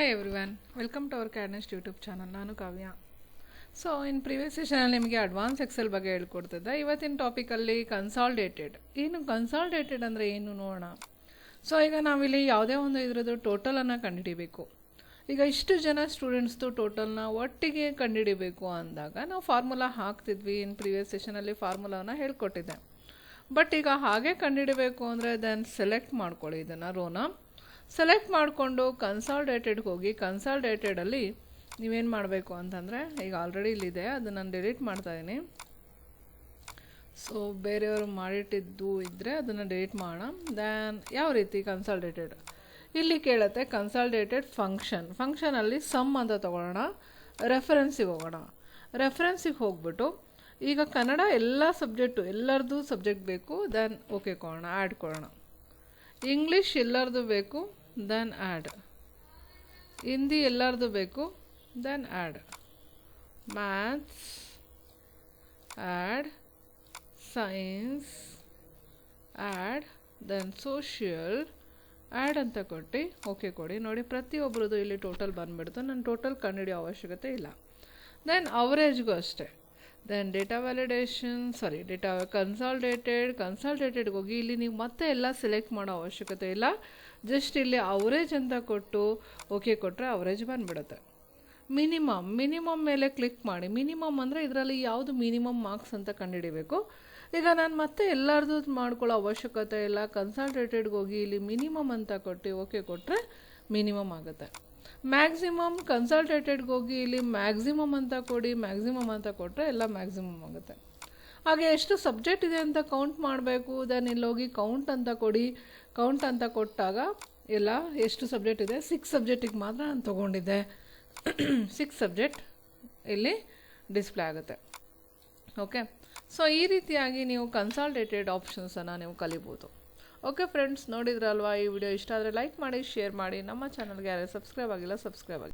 Hi everyone, welcome to our CAD NEST YouTube channel. ನಾನು ಕಾವ್ಯ. So in previous ಸೆಷನಲ್ಲಿ ನಿಮಗೆ advance Excel ಬಗ್ಗೆ ಹೇಳ್ಕೊಡ್ತಿದ್ದೆ. ಇವತ್ತಿನ ಟಾಪಿಕಲ್ಲಿ ಕನ್ಸಾಲ್ಡೇಟೆಡ್. ಏನು ಕನ್ಸಾಲ್ಡೇಟೆಡ್ ಅಂದರೆ ಏನು ನೋಡೋಣ. ಸೊ ಈಗ ನಾವಿಲ್ಲಿ ಯಾವುದೇ ಒಂದು ಇದರದ್ದು ಟೋಟಲನ್ನು ಕಂಡುಹಿಡಿಬೇಕು. ಈಗ ಇಷ್ಟು ಜನ ಸ್ಟೂಡೆಂಟ್ಸ್ದು ಟೋಟಲ್ನ ಒಟ್ಟಿಗೆ ಕಂಡುಹಿಡಿಬೇಕು ಅಂದಾಗ ನಾವು ಫಾರ್ಮುಲಾ ಹಾಕ್ತಿದ್ವಿ. ಇನ್ ಪ್ರಿವಿಯಸ್ ಸೆಷನಲ್ಲಿ ಫಾರ್ಮುಲಾನ ಹೇಳ್ಕೊಟ್ಟಿದ್ದೆ. ಬಟ್ ಈಗ ಹಾಗೆ ಕಂಡುಹಿಡಬೇಕು ಅಂದರೆ ದೆನ್ ಸೆಲೆಕ್ಟ್ ಮಾಡ್ಕೊಳ್ಳಿ ಇದನ್ನು ರೋನ. ಸೆಲೆಕ್ಟ್ ಮಾಡಿಕೊಂಡು ಕನ್ಸಾಲ್ಡೇಟೆಡ್ಗೆ ಹೋಗಿ ಕನ್ಸಾಲ್ಡೇಟೆಡಲ್ಲಿ ನೀವೇನು ಮಾಡಬೇಕು ಅಂತಂದರೆ ಈಗ ಆಲ್ರೆಡಿ ಇಲ್ಲಿದೆ, ಅದನ್ನು ನಾನು ಡಿಲೀಟ್ ಮಾಡ್ತಾಯಿದ್ದೀನಿ. ಸೊ ಬೇರೆಯವರು ಮಾಡಿಟ್ಟಿದ್ದು ಇದ್ದರೆ ಅದನ್ನು ಡಿಲೀಟ್ ಮಾಡೋಣ. ದ್ಯಾನ್ ಯಾವ ರೀತಿ ಕನ್ಸಾಲ್ಡೇಟೆಡ್ ಇಲ್ಲಿ ಕೇಳುತ್ತೆ. ಕನ್ಸಾಲ್ಡೇಟೆಡ್ ಫಂಕ್ಷನಲ್ಲಿ ಸಮ್ ಅಂತ ತೊಗೊಳ್ಳೋಣ. ರೆಫರೆನ್ಸಿಗೆ ಹೋಗೋಣ. ರೆಫರೆನ್ಸಿಗೆ ಹೋಗ್ಬಿಟ್ಟು ಈಗ ಕನ್ನಡ ಎಲ್ಲ ಸಬ್ಜೆಕ್ಟು ಎಲ್ಲರದ್ದು ಸಬ್ಜೆಕ್ಟ್ ಬೇಕು. ದೆನ್ ಓಕೆ ಕೊಡೋಣ, ಆ್ಯಡ್ ಕೊಡೋಣ. ಇಂಗ್ಲೀಷ್ ಎಲ್ಲರದ್ದು ಬೇಕು, ದೆನ್ ಆ್ಯಡ್. ಹಿಂದಿ ಎಲ್ಲರದ್ದು ಬೇಕು, then add. Maths add, science add, then social add ಅಂತ ಕೊಟ್ಟು ಓಕೆ ಕೊಡಿ. ನೋಡಿ ಪ್ರತಿಯೊಬ್ಬರದ್ದು ಇಲ್ಲಿ ಟೋಟಲ್ ಬಂದುಬಿಡ್ತು. ನಾನು ಟೋಟಲ್ ಕಂಡುಹಿಡಿಯೋ ಅವಶ್ಯಕತೆ ಇಲ್ಲ. ದೆನ್ ಅವರೇಜ್ಗೂ ಅಷ್ಟೇ. ದೆನ್ ಡೇಟಾ ಡೇಟಾ ಕನ್ಸಾಲ್ಡೇಟೆಡ್ಗೆ ಹೋಗಿ ಇಲ್ಲಿ ನೀವು ಮತ್ತೆ ಎಲ್ಲ ಸೆಲೆಕ್ಟ್ ಮಾಡೋ ಅವಶ್ಯಕತೆ ಇಲ್ಲ. ಜಸ್ಟ್ ಇಲ್ಲಿ ಅವರೇಜ್ ಅಂತ ಕೊಟ್ಟು ಓಕೆ ಕೊಟ್ಟರೆ ಅವರೇಜ್ ಬಂದುಬಿಡುತ್ತೆ. ಮಿನಿಮಮ್ ಮೇಲೆ ಕ್ಲಿಕ್ ಮಾಡಿ. ಮಿನಿಮಮ್ ಅಂದರೆ ಇದರಲ್ಲಿ ಯಾವುದು ಮಿನಿಮಮ್ ಮಾರ್ಕ್ಸ್ ಅಂತ ಕಂಡುಹಿಡಿಬೇಕು. ಈಗ ನಾನು ಮತ್ತೆ ಎಲ್ಲರದ್ದು ಮಾಡ್ಕೊಳ್ಳೋ ಅವಶ್ಯಕತೆ ಇಲ್ಲ. ಕನ್ಸಾಲ್ಡೇಟೆಡ್ಗೆ ಹೋಗಿ ಇಲ್ಲಿ ಮಿನಿಮಮ್ ಅಂತ ಕೊಟ್ಟು ಓಕೆ ಕೊಟ್ಟರೆ ಮಿನಿಮಮ್ ಆಗುತ್ತೆ. ಮ್ಯಾಕ್ಸಿಮಮ್ ಕನ್ಸಲ್ಟೇಟೆಡ್ಗೆ ಹೋಗಿ ಇಲ್ಲಿ ಮ್ಯಾಕ್ಸಿಮಮ್ ಅಂತ ಕೊಡಿ. ಮ್ಯಾಕ್ಸಿಮಮ್ ಅಂತ ಕೊಟ್ಟರೆ ಎಲ್ಲ ಮ್ಯಾಕ್ಸಿಮಮ್ ಆಗುತ್ತೆ. ಹಾಗೆ ಎಷ್ಟು ಸಬ್ಜೆಕ್ಟ್ ಇದೆ ಅಂತ ಕೌಂಟ್ ಮಾಡಬೇಕು. ದೆನ್ ಇಲ್ಲಿ ಹೋಗಿ ಕೌಂಟ್ ಅಂತ ಕೊಡಿ. ಕೌಂಟ್ ಅಂತ ಕೊಟ್ಟಾಗ ಎಲ್ಲ ಎಷ್ಟು ಸಬ್ಜೆಕ್ಟ್ ಇದೆ 6 ಸಬ್ಜೆಕ್ಟಿಗೆ ಮಾತ್ರ ನಾನು ತೊಗೊಂಡಿದ್ದೆ. 6 ಸಬ್ಜೆಕ್ಟ್ ಇಲ್ಲಿ ಡಿಸ್ಪ್ಲೇ ಆಗುತ್ತೆ. ಓಕೆ, ಸೊ ಈ ರೀತಿಯಾಗಿ ನೀವು ಕನ್ಸಾಲ್ಟೇಟೆಡ್ ಆಪ್ಷನ್ಸನ್ನು ನೀವು ಕಲಿಬೋದು. ಓಕೆ ಫ್ರೆಂಡ್ಸ್, ನೋಡಿದ್ರಲ್ವಾ ಈ ವಿಡಿಯೋ ಇಷ್ಟ ಆದರೆ ಲೈಕ್ ಮಾಡಿ, ಶೇರ್ ಮಾಡಿ. ನಮ್ಮ ಚಾನಲ್ಗೆ ಯಾರು ಸಬ್ಸ್ಕ್ರೈಬ್ ಆಗಿಲ್ಲ ಸಬ್ಸ್ಕ್ರೈಬ್ ಆಗಿ.